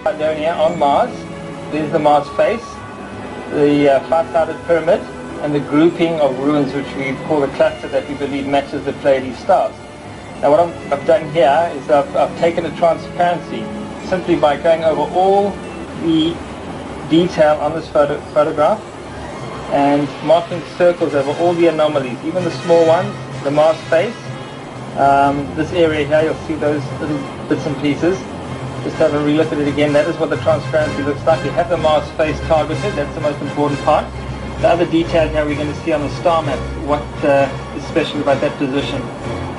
Down here on Mars, there's the Mars face, the five-sided pyramid, and the grouping of ruins which we call the cluster that we believe matches the Pleiades stars. Now what I've done here is I've taken a transparency simply by going over all the detail on this photograph and marking circles over all the anomalies, even the small ones, the Mars face. This area here, you'll see those little bits and pieces. Just have a relook at it again. That is what the transparency looks like. We have the Mars face targeted. That's the most important part. The other detail here we're going to see on the star map what is special about that position.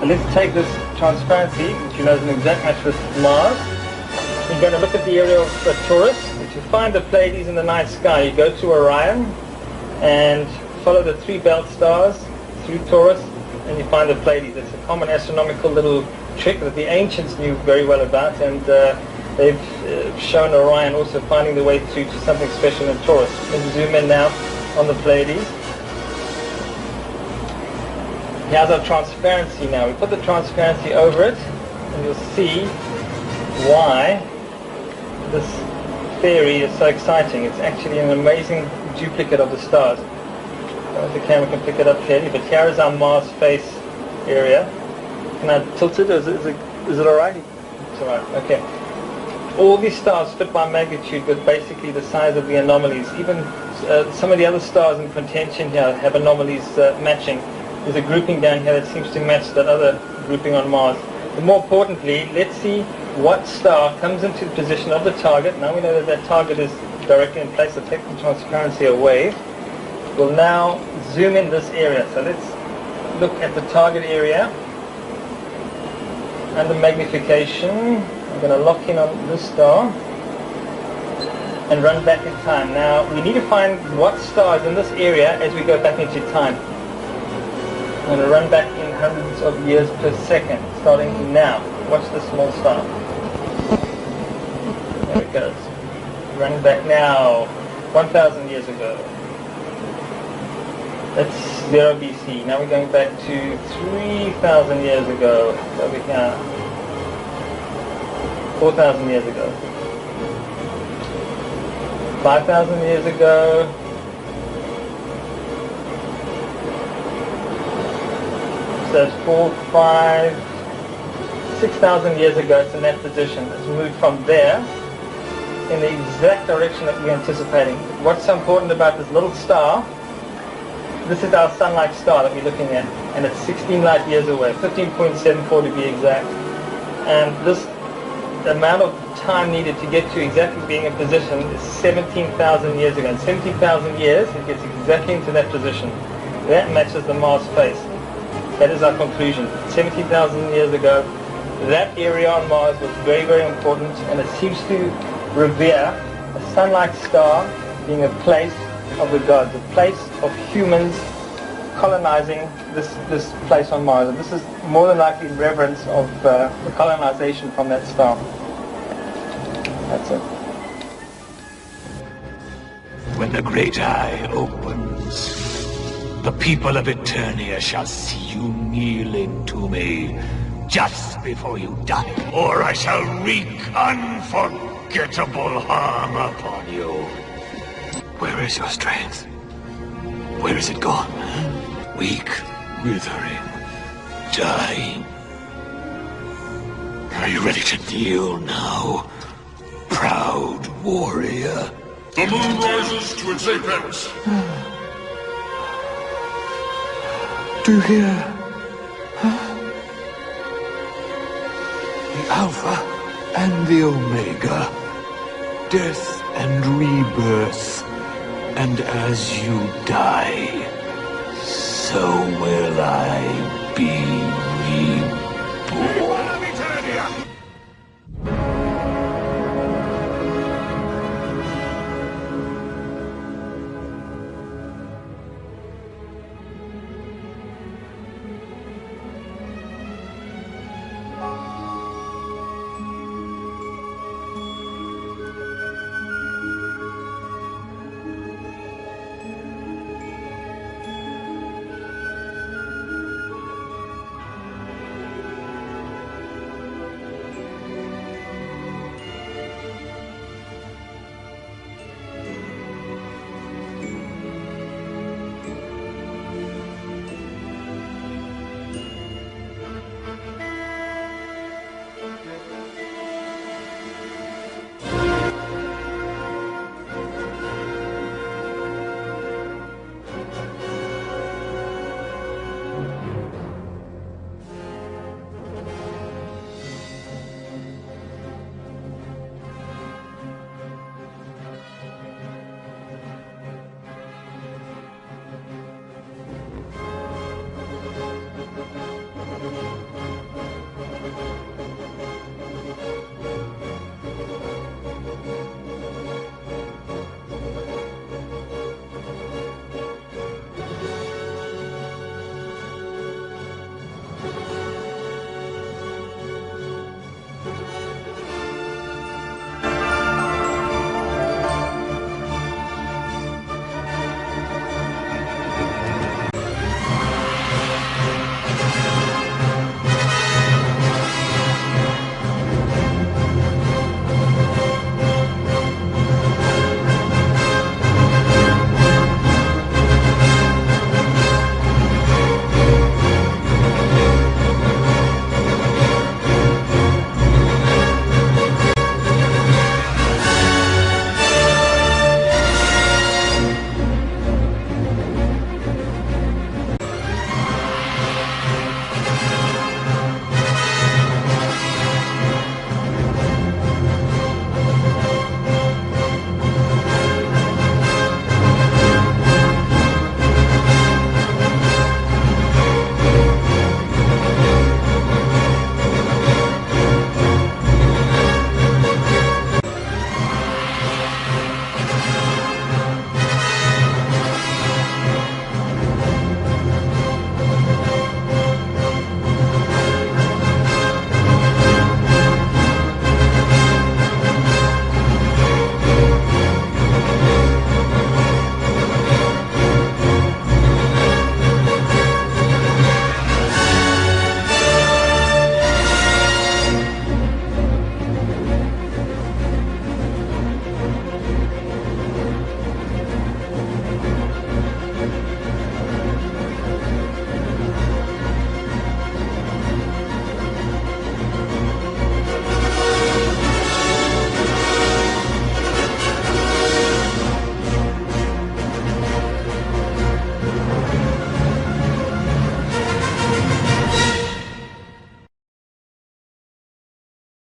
So let's take this transparency, which you know is an exact match with Mars. You're going to look at the area of Taurus. If you find the Pleiades in the night sky, you go to Orion and follow the three belt stars through Taurus, and you find the Pleiades. It's a common astronomical little trick that the ancients knew very well about, and they've shown Orion also finding the way through to something special in Taurus. Let's zoom in now on the Pleiades. Here's our transparency now. We put the transparency over it, and you'll see why this theory is so exciting. It's actually an amazing duplicate of the stars. I don't know if the camera can pick it up clearly, but here is our Mars face area. Can I tilt it? Is it alright? It's alright, okay. All these stars fit by magnitude with basically the size of the anomalies. Even some of the other stars in contention here have anomalies matching. There's a grouping down here that seems to match that other grouping on Mars. But more importantly, let's see what star comes into the position of the target. Now we know that that target is directly in place, so take the transparency away. We'll now zoom in this area. So let's look at the target area. Under magnification, I'm going to lock in on this star and run back in time. Now we need to find what star is in this area as we go back into time. I'm going to run back in hundreds of years per second, starting now. Watch the small star. There it goes. Run back now, 1,000 years ago. That's 0 BC. Now we're going back to 3,000 years ago. Over here. 4,000 years ago. 5,000 years ago. So it's 4, 5, 6,000 years ago. It's in that position. It's moved from there in the exact direction that we're anticipating. What's so important about this little star? This is our sun-like star that we're looking at, and it's 16 light years away, 15.74 to be exact. And this amount of time needed to get to exactly being in position is 17,000 years ago. In 17,000 years, it gets exactly into that position. That matches the Mars face. That is our conclusion. 17,000 years ago, that area on Mars was very, very important, and it seems to revere a sun-like star being a place of the gods, a place of humans colonizing this place on Mars. And this is more than likely in reverence of the colonization from that star. That's it. When the great eye opens, the people of Eternia shall see you kneeling to me just before you die, or I shall wreak unforgettable harm upon you. Where is your strength? Where is it gone? Weak, withering, dying. Are you ready to kneel now, proud warrior? The moon rises to its apex. Do you hear? Huh? The Alpha and the Omega, death and rebirth. And as you die, so will I be